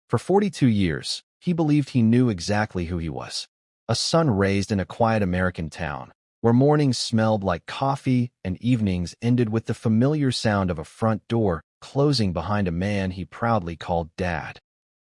For 42 years, he believed he knew exactly who he was. A son raised in a quiet American town, where mornings smelled like coffee and evenings ended with the familiar sound of a front door closing behind a man he proudly called Dad.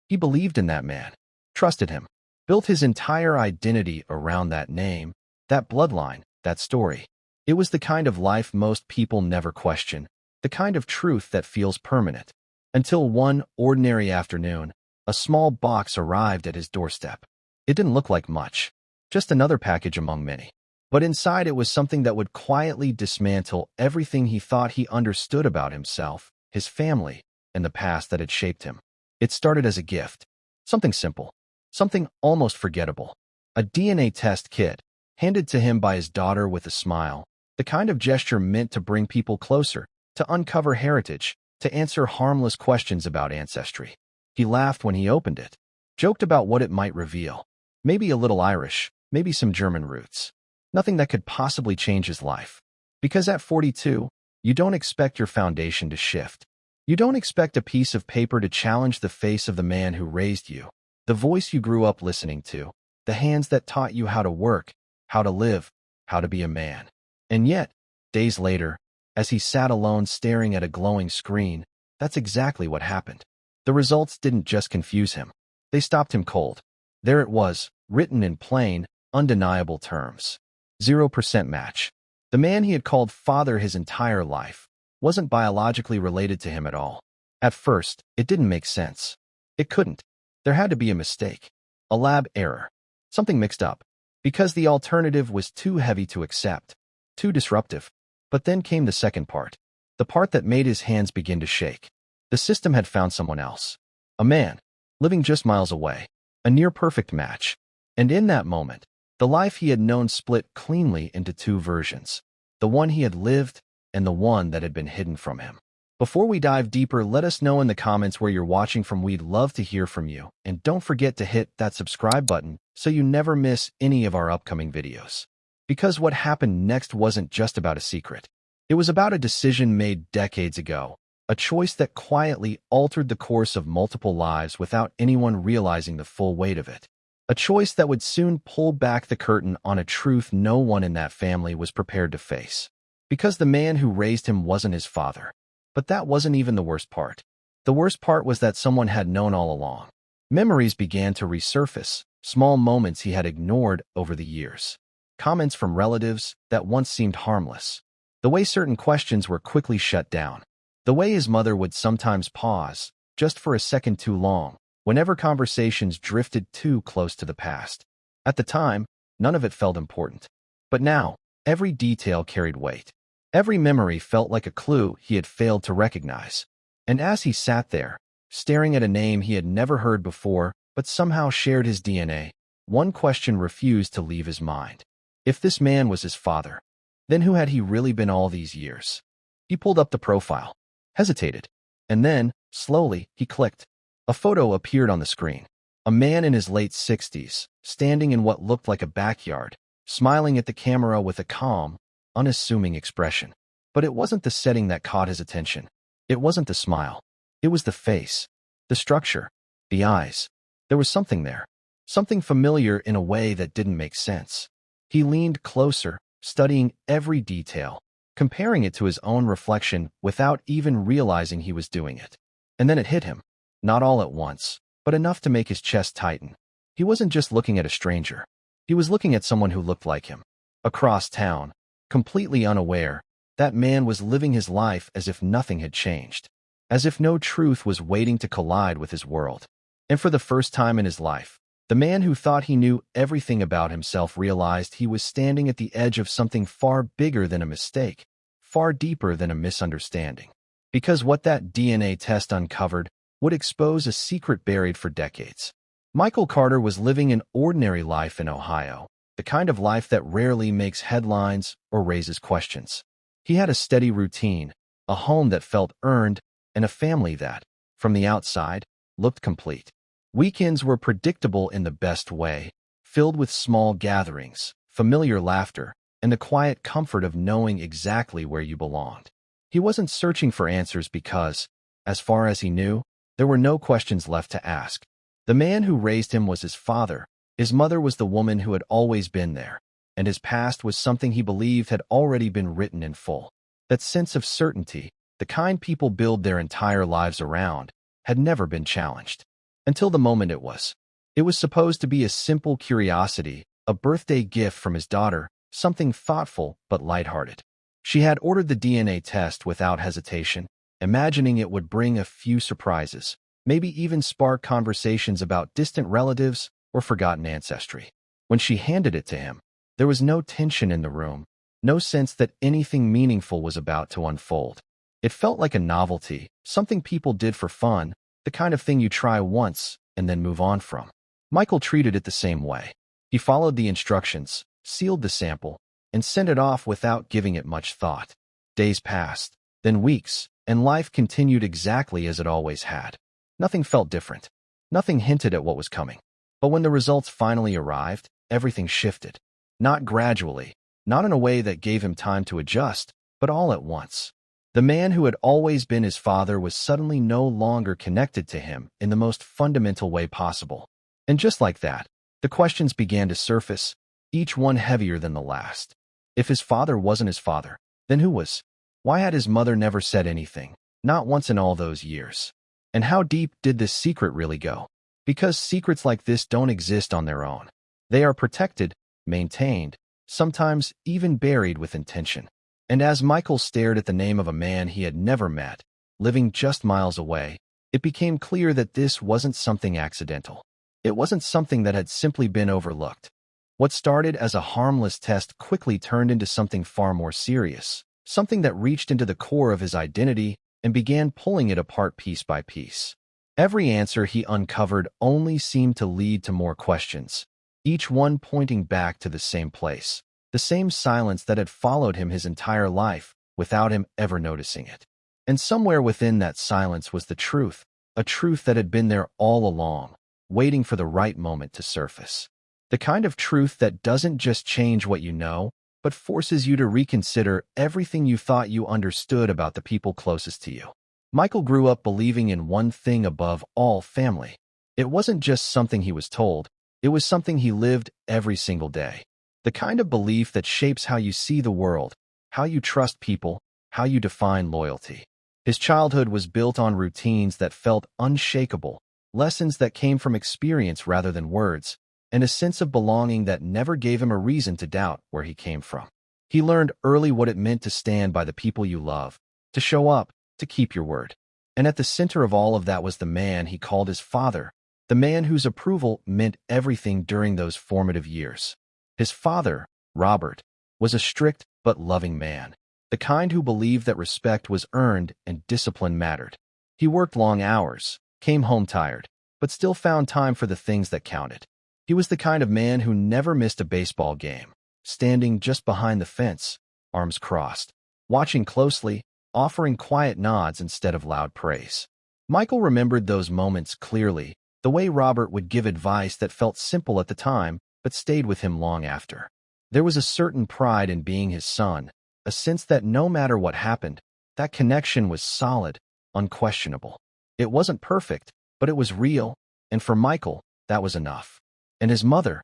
He believed in that man, trusted him, built his entire identity around that name, that bloodline, that story. It was the kind of life most people never question, the kind of truth that feels permanent. Until one ordinary afternoon, a small box arrived at his doorstep. It didn't look like much, just another package among many. But inside it was something that would quietly dismantle everything he thought he understood about himself, his family, and the past that had shaped him. It started as a gift, something simple, something almost forgettable. A DNA test kit, handed to him by his daughter with a smile, the kind of gesture meant to bring people closer, to uncover heritage, to answer harmless questions about ancestry. He laughed when he opened it, joked about what it might reveal. Maybe a little Irish, maybe some German roots. Nothing that could possibly change his life. Because at 42, you don't expect your foundation to shift. You don't expect a piece of paper to challenge the face of the man who raised you, the voice you grew up listening to, the hands that taught you how to work, how to live, how to be a man. And yet, days later, as he sat alone staring at a glowing screen, that's exactly what happened. The results didn't just confuse him. They stopped him cold. There it was, written in plain, undeniable terms. 0% match. The man he had called father his entire life wasn't biologically related to him at all. At first, it didn't make sense. It couldn't. There had to be a mistake. A lab error. Something mixed up. Because the alternative was too heavy to accept. Too disruptive. But then came the second part. The part that made his hands begin to shake. The system had found someone else. A man, living just miles away. A near-perfect match. And in that moment, the life he had known split cleanly into two versions. The one he had lived, and the one that had been hidden from him. Before we dive deeper, let us know in the comments where you're watching from. We'd love to hear from you. And don't forget to hit that subscribe button so you never miss any of our upcoming videos. Because what happened next wasn't just about a secret. It was about a decision made decades ago. A choice that quietly altered the course of multiple lives without anyone realizing the full weight of it. A choice that would soon pull back the curtain on a truth no one in that family was prepared to face. Because the man who raised him wasn't his father. But that wasn't even the worst part. The worst part was that someone had known all along. Memories began to resurface, small moments he had ignored over the years. Comments from relatives that once seemed harmless. The way certain questions were quickly shut down. The way his mother would sometimes pause, just for a second too long, whenever conversations drifted too close to the past. At the time, none of it felt important. But now, every detail carried weight. Every memory felt like a clue he had failed to recognize. And as he sat there, staring at a name he had never heard before, but somehow shared his DNA, one question refused to leave his mind. If this man was his father, then who had he really been all these years? He pulled up the profile, hesitated, and then, slowly, he clicked. A photo appeared on the screen. A man in his late 60s, standing in what looked like a backyard, smiling at the camera with a calm, unassuming expression. But it wasn't the setting that caught his attention. It wasn't the smile. It was the face, the structure, the eyes. There was something there, something familiar in a way that didn't make sense. He leaned closer, studying every detail, comparing it to his own reflection without even realizing he was doing it. And then it hit him. Not all at once, but enough to make his chest tighten. He wasn't just looking at a stranger. He was looking at someone who looked like him. Across town, completely unaware, that man was living his life as if nothing had changed. As if no truth was waiting to collide with his world. And for the first time in his life, the man who thought he knew everything about himself realized he was standing at the edge of something far bigger than a mistake, far deeper than a misunderstanding. Because what that DNA test uncovered would expose a secret buried for decades. Michael Carter was living an ordinary life in Ohio, the kind of life that rarely makes headlines or raises questions. He had a steady routine, a home that felt earned, and a family that, from the outside, looked complete. Weekends were predictable in the best way, filled with small gatherings, familiar laughter, and the quiet comfort of knowing exactly where you belonged. He wasn't searching for answers because, as far as he knew, there were no questions left to ask. The man who raised him was his father. His mother was the woman who had always been there, and his past was something he believed had already been written in full. That sense of certainty, the kind people build their entire lives around, had never been challenged. Until the moment it was. It was supposed to be a simple curiosity, a birthday gift from his daughter, something thoughtful but lighthearted. She had ordered the DNA test without hesitation, imagining it would bring a few surprises, maybe even spark conversations about distant relatives or forgotten ancestry. When she handed it to him, there was no tension in the room, no sense that anything meaningful was about to unfold. It felt like a novelty, something people did for fun, the kind of thing you try once and then move on from. Michael treated it the same way. He followed the instructions, sealed the sample, and sent it off without giving it much thought. Days passed, then weeks, and life continued exactly as it always had. Nothing felt different. Nothing hinted at what was coming. But when the results finally arrived, everything shifted. Not gradually, not in a way that gave him time to adjust, but all at once. The man who had always been his father was suddenly no longer connected to him in the most fundamental way possible. And just like that, the questions began to surface, each one heavier than the last. If his father wasn't his father, then who was? Why had his mother never said anything, not once in all those years? And how deep did this secret really go? Because secrets like this don't exist on their own. They are protected, maintained, sometimes even buried with intention. And as Michael stared at the name of a man he had never met, living just miles away, it became clear that this wasn't something accidental. It wasn't something that had simply been overlooked. What started as a harmless test quickly turned into something far more serious, something that reached into the core of his identity and began pulling it apart piece by piece. Every answer he uncovered only seemed to lead to more questions, each one pointing back to the same place, the same silence that had followed him his entire life without him ever noticing it. And somewhere within that silence was the truth, a truth that had been there all along, waiting for the right moment to surface. The kind of truth that doesn't just change what you know, but forces you to reconsider everything you thought you understood about the people closest to you. Michael grew up believing in one thing above all: family. It wasn't just something he was told, it was something he lived every single day. The kind of belief that shapes how you see the world, how you trust people, how you define loyalty. His childhood was built on routines that felt unshakable, lessons that came from experience rather than words, and a sense of belonging that never gave him a reason to doubt where he came from. He learned early what it meant to stand by the people you love, to show up, to keep your word. And at the center of all of that was the man he called his father, the man whose approval meant everything during those formative years. His father, Robert, was a strict but loving man, the kind who believed that respect was earned and discipline mattered. He worked long hours, came home tired, but still found time for the things that counted. He was the kind of man who never missed a baseball game, standing just behind the fence, arms crossed, watching closely, offering quiet nods instead of loud praise. Michael remembered those moments clearly, the way Robert would give advice that felt simple at the time, but stayed with him long after. There was a certain pride in being his son, a sense that no matter what happened, that connection was solid, unquestionable. It wasn't perfect, but it was real, and for Michael, that was enough. And his mother,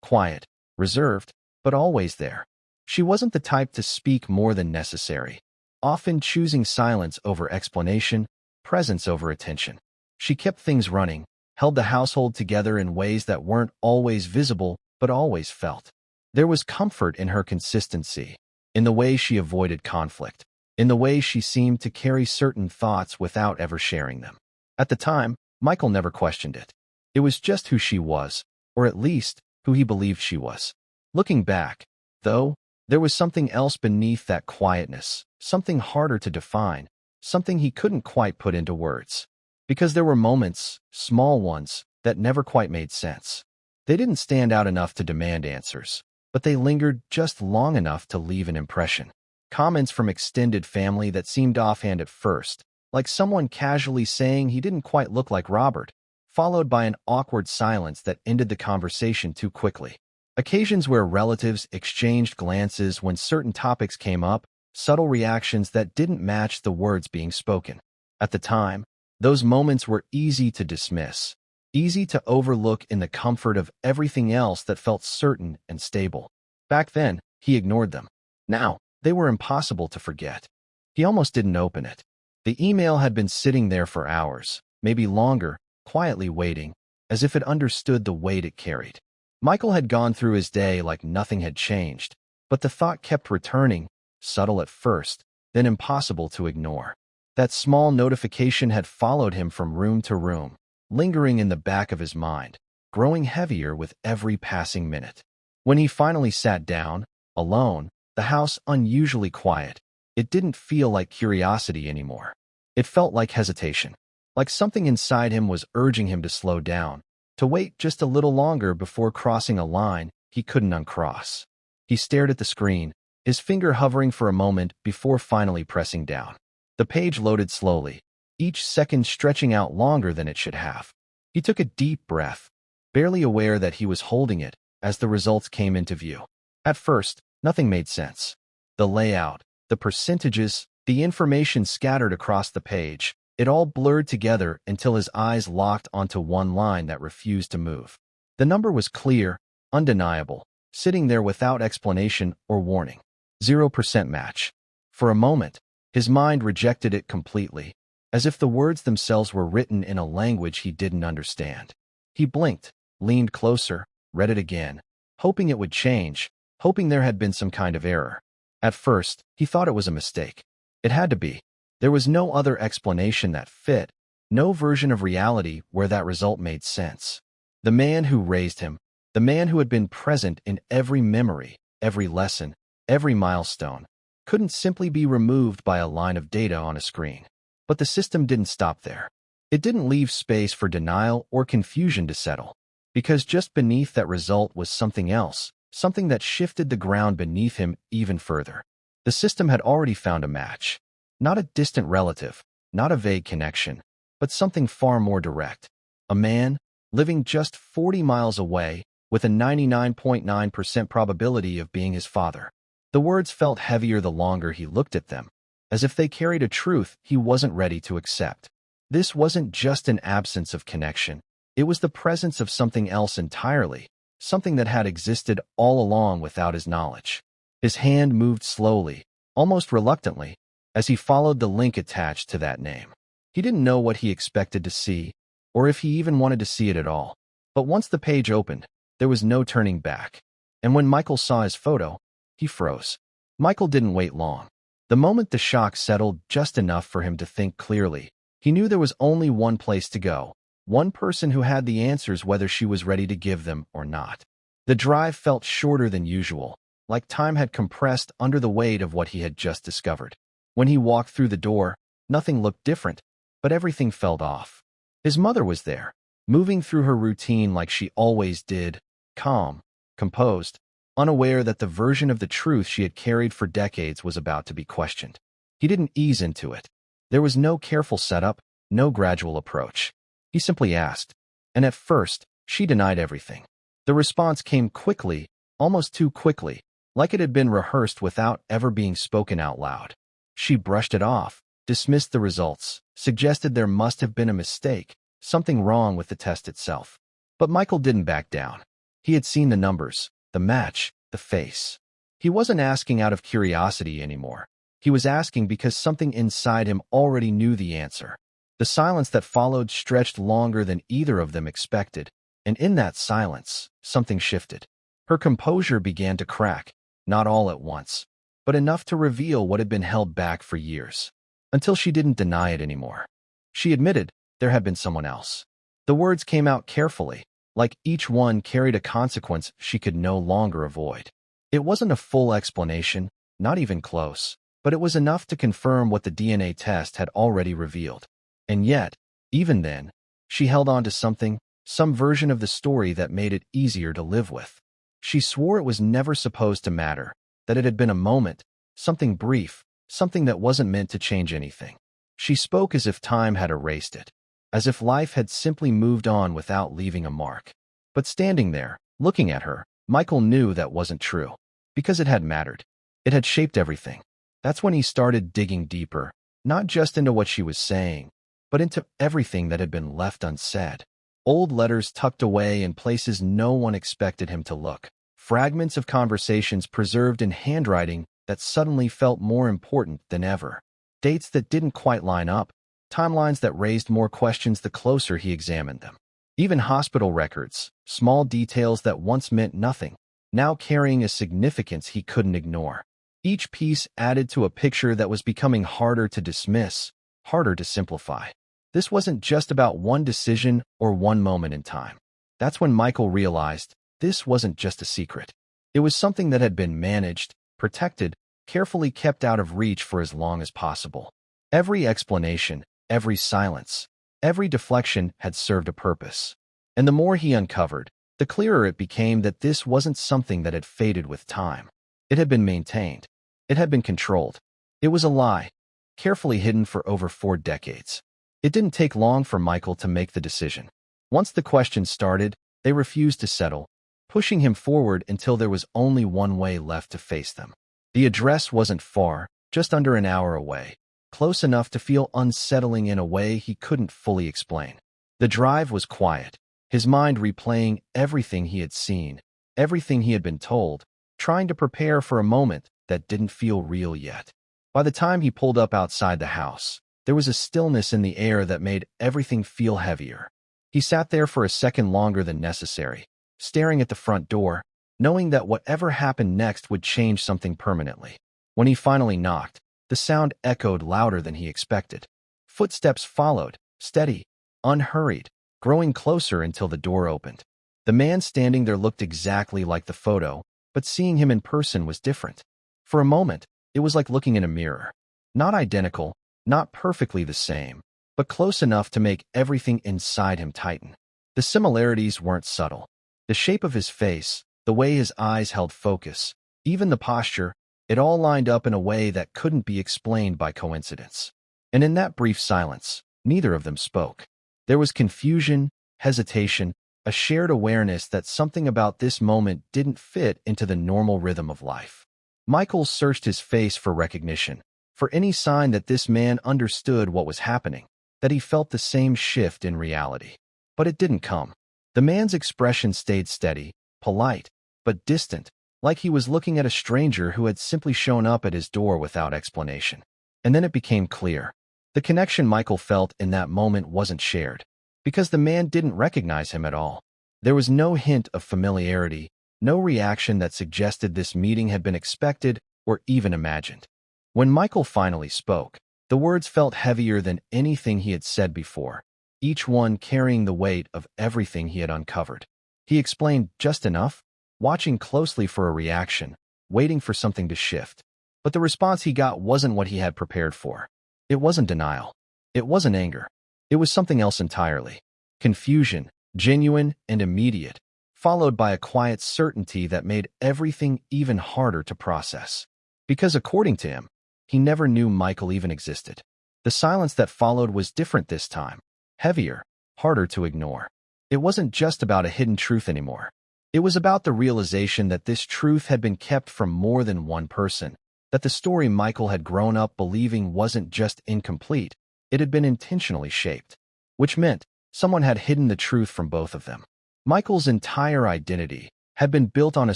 quiet, reserved, but always there. She wasn't the type to speak more than necessary, often choosing silence over explanation, presence over attention. She kept things running, held the household together in ways that weren't always visible but always felt. There was comfort in her consistency, in the way she avoided conflict, in the way she seemed to carry certain thoughts without ever sharing them. At the time, Michael never questioned it. It was just who she was, or at least, who he believed she was. Looking back, though, there was something else beneath that quietness, something harder to define, something he couldn't quite put into words. Because there were moments, small ones, that never quite made sense. They didn't stand out enough to demand answers, but they lingered just long enough to leave an impression. Comments from extended family that seemed offhand at first, like someone casually saying he didn't quite look like Robert, followed by an awkward silence that ended the conversation too quickly. Occasions where relatives exchanged glances when certain topics came up, subtle reactions that didn't match the words being spoken. At the time, those moments were easy to dismiss. easy to overlook in the comfort of everything else that felt certain and stable. Back then, he ignored them. Now, they were impossible to forget. He almost didn't open it. The email had been sitting there for hours, maybe longer, quietly waiting, as if it understood the weight it carried. Michael had gone through his day like nothing had changed, but the thought kept returning, subtle at first, then impossible to ignore. That small notification had followed him from room to room, lingering in the back of his mind, growing heavier with every passing minute. When he finally sat down, alone, the house unusually quiet, it didn't feel like curiosity anymore. It felt like hesitation, like something inside him was urging him to slow down, to wait just a little longer before crossing a line he couldn't uncross. He stared at the screen, his finger hovering for a moment before finally pressing down. The page loaded slowly, each second stretching out longer than it should have. He took a deep breath, barely aware that he was holding it as the results came into view. At first, nothing made sense. The layout, the percentages, the information scattered across the page, it all blurred together until his eyes locked onto one line that refused to move. The number was clear, undeniable, sitting there without explanation or warning. 0% match. For a moment, his mind rejected it completely, as if the words themselves were written in a language he didn't understand. He blinked, leaned closer, read it again, hoping it would change, hoping there had been some kind of error. At first, he thought it was a mistake. It had to be. There was no other explanation that fit, no version of reality where that result made sense. The man who raised him, the man who had been present in every memory, every lesson, every milestone, couldn't simply be removed by a line of data on a screen. But the system didn't stop there. It didn't leave space for denial or confusion to settle, because just beneath that result was something else, something that shifted the ground beneath him even further. The system had already found a match. Not a distant relative, not a vague connection, but something far more direct. A man, living just 40 miles away, with a 99.9% probability of being his father. The words felt heavier the longer he looked at them, as if they carried a truth he wasn't ready to accept. This wasn't just an absence of connection. It was the presence of something else entirely, something that had existed all along without his knowledge. His hand moved slowly, almost reluctantly, as he followed the link attached to that name. He didn't know what he expected to see, or if he even wanted to see it at all. But once the page opened, there was no turning back. And when Michael saw his photo, he froze. Michael didn't wait long. The moment the shock settled just enough for him to think clearly, he knew there was only one place to go, one person who had the answers whether she was ready to give them or not. The drive felt shorter than usual, like time had compressed under the weight of what he had just discovered. When he walked through the door, nothing looked different, but everything felt off. His mother was there, moving through her routine like she always did, calm, composed, unaware that the version of the truth she had carried for decades was about to be questioned. He didn't ease into it. There was no careful setup, no gradual approach. He simply asked, and at first, she denied everything. The response came quickly, almost too quickly, like it had been rehearsed without ever being spoken out loud. She brushed it off, dismissed the results, suggested there must have been a mistake, something wrong with the test itself. But Michael didn't back down. He had seen the numbers, the match, the face. He wasn't asking out of curiosity anymore. He was asking because something inside him already knew the answer. The silence that followed stretched longer than either of them expected, and in that silence, something shifted. Her composure began to crack, not all at once, but enough to reveal what had been held back for years, until she didn't deny it anymore. She admitted there had been someone else. The words came out carefully, like each one carried a consequence she could no longer avoid. It wasn't a full explanation, not even close, but it was enough to confirm what the DNA test had already revealed. And yet, even then, she held on to something, some version of the story that made it easier to live with. She swore it was never supposed to matter, that it had been a moment, something brief, something that wasn't meant to change anything. She spoke as if time had erased it, as if life had simply moved on without leaving a mark. But standing there, looking at her, Michael knew that wasn't true, because it had mattered. It had shaped everything. That's when he started digging deeper, not just into what she was saying, but into everything that had been left unsaid. old letters tucked away in places no one expected him to look, fragments of conversations preserved in handwriting that suddenly felt more important than ever, dates that didn't quite line up, timelines that raised more questions the closer he examined them. Even hospital records, small details that once meant nothing, now carrying a significance he couldn't ignore. Each piece added to a picture that was becoming harder to dismiss, harder to simplify. This wasn't just about one decision or one moment in time. That's when Michael realized this wasn't just a secret. It was something that had been managed, protected, carefully kept out of reach for as long as possible. Every explanation, every silence, every deflection had served a purpose. And the more he uncovered, the clearer it became that this wasn't something that had faded with time. It had been maintained. It had been controlled. It was a lie, carefully hidden for over 4 decades. It didn't take long for Michael to make the decision. Once the questions started, they refused to settle, pushing him forward until there was only one way left to face them. The address wasn't far, just under an hour away, close enough to feel unsettling in a way he couldn't fully explain. The drive was quiet, his mind replaying everything he had seen, everything he had been told, trying to prepare for a moment that didn't feel real yet. By the time he pulled up outside the house, there was a stillness in the air that made everything feel heavier. He sat there for a second longer than necessary, staring at the front door, knowing that whatever happened next would change something permanently. When he finally knocked, the sound echoed louder than he expected. Footsteps followed, steady, unhurried, growing closer until the door opened. The man standing there looked exactly like the photo, but seeing him in person was different. For a moment, it was like looking in a mirror. Not identical, not perfectly the same, but close enough to make everything inside him tighten. The similarities weren't subtle. The shape of his face, the way his eyes held focus, even the posture, it all lined up in a way that couldn't be explained by coincidence. And in that brief silence, neither of them spoke. There was confusion, hesitation, a shared awareness that something about this moment didn't fit into the normal rhythm of life. Michael searched his face for recognition, for any sign that this man understood what was happening, that he felt the same shift in reality. But it didn't come. The man's expression stayed steady, polite, but distant, like he was looking at a stranger who had simply shown up at his door without explanation. And then it became clear. The connection Michael felt in that moment wasn't shared, because the man didn't recognize him at all. There was no hint of familiarity, no reaction that suggested this meeting had been expected or even imagined. When Michael finally spoke, the words felt heavier than anything he had said before, each one carrying the weight of everything he had uncovered. He explained just enough, watching closely for a reaction, waiting for something to shift. But the response he got wasn't what he had prepared for. It wasn't denial. It wasn't anger. It was something else entirely. Confusion, genuine and immediate, followed by a quiet certainty that made everything even harder to process. Because according to him, he never knew Michael even existed. The silence that followed was different this time, heavier, harder to ignore. It wasn't just about a hidden truth anymore. It was about the realization that this truth had been kept from more than one person, that the story Michael had grown up believing wasn't just incomplete, it had been intentionally shaped, which meant someone had hidden the truth from both of them. Michael's entire identity had been built on a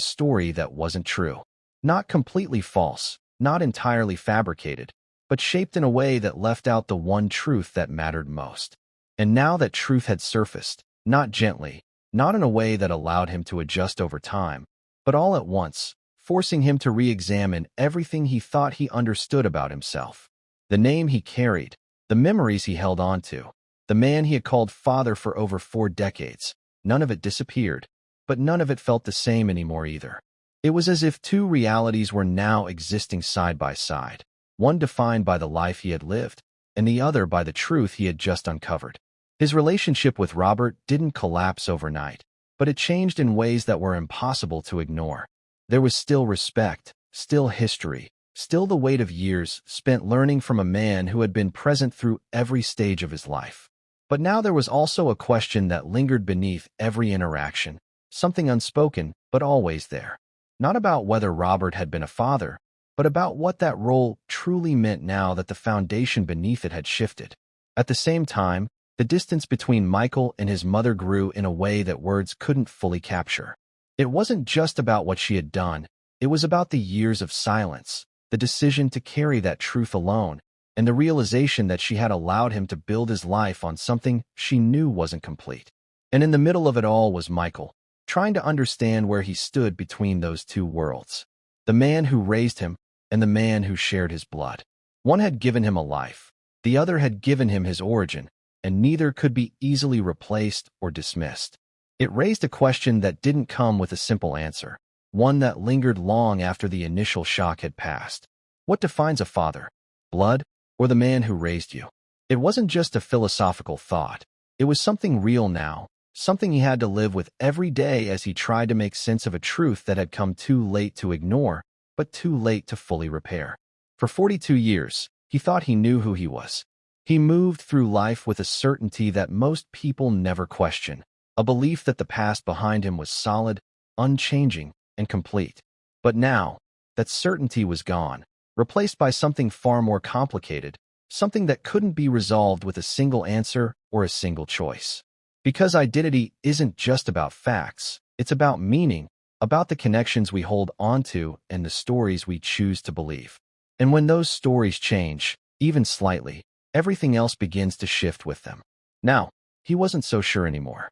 story that wasn't true. Not completely false, not entirely fabricated, but shaped in a way that left out the one truth that mattered most. And now that truth had surfaced, not gently, not in a way that allowed him to adjust over time, but all at once, forcing him to re-examine everything he thought he understood about himself. The name he carried, the memories he held on to, the man he had called father for over 4 decades, none of it disappeared, but none of it felt the same anymore either. It was as if 2 realities were now existing side by side, one defined by the life he had lived, and the other by the truth he had just uncovered. His relationship with Robert didn't collapse overnight, but it changed in ways that were impossible to ignore. There was still respect, still history, still the weight of years spent learning from a man who had been present through every stage of his life. But now there was also a question that lingered beneath every interaction, something unspoken, but always there. Not about whether Robert had been a father, but about what that role truly meant now that the foundation beneath it had shifted. At the same time, The distance between Michael and his mother grew in a way that words couldn't fully capture. It wasn't just about what she had done. It was about the years of silence, the decision to carry that truth alone, and the realization that she had allowed him to build his life on something she knew wasn't complete. And in the middle of it all was Michael, trying to understand where he stood between those two worlds. The man who raised him and the man who shared his blood. One had given him a life. The other had given him his origin, and neither could be easily replaced or dismissed. It raised a question that didn't come with a simple answer, one that lingered long after the initial shock had passed. What defines a father? Blood, or the man who raised you? It wasn't just a philosophical thought. It was something real now, something he had to live with every day as he tried to make sense of a truth that had come too late to ignore, but too late to fully repair. For 42 years, he thought he knew who he was. He moved through life with a certainty that most people never question, a belief that the past behind him was solid, unchanging, and complete. But now, that certainty was gone, replaced by something far more complicated, something that couldn't be resolved with a single answer or a single choice. Because identity isn't just about facts, it's about meaning, about the connections we hold onto and the stories we choose to believe. And when those stories change, even slightly, everything else begins to shift with them. Now, he wasn't so sure anymore.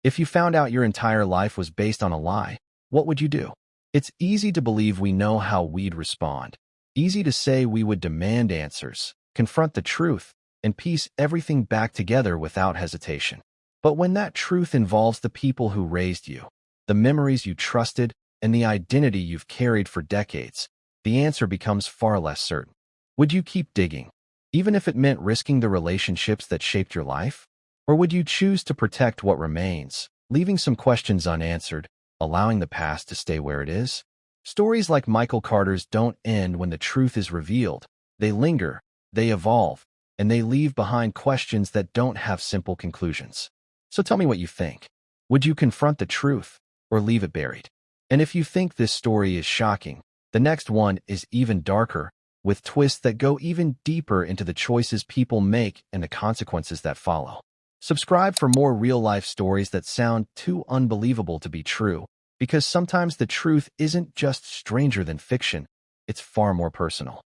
If you found out your entire life was based on a lie, what would you do? It's easy to believe we know how we'd respond. Easy to say we would demand answers, confront the truth, and piece everything back together without hesitation. But when that truth involves the people who raised you, the memories you trusted, and the identity you've carried for decades, the answer becomes far less certain. Would you keep digging, even if it meant risking the relationships that shaped your life? Or would you choose to protect what remains, leaving some questions unanswered, allowing the past to stay where it is? Stories like Michael Carter's don't end when the truth is revealed. They linger, they evolve, and they leave behind questions that don't have simple conclusions. So tell me what you think. Would you confront the truth or leave it buried? And if you think this story is shocking, the next one is even darker, with twists that go even deeper into the choices people make and the consequences that follow. Subscribe for more real-life stories that sound too unbelievable to be true, because sometimes the truth isn't just stranger than fiction, it's far more personal.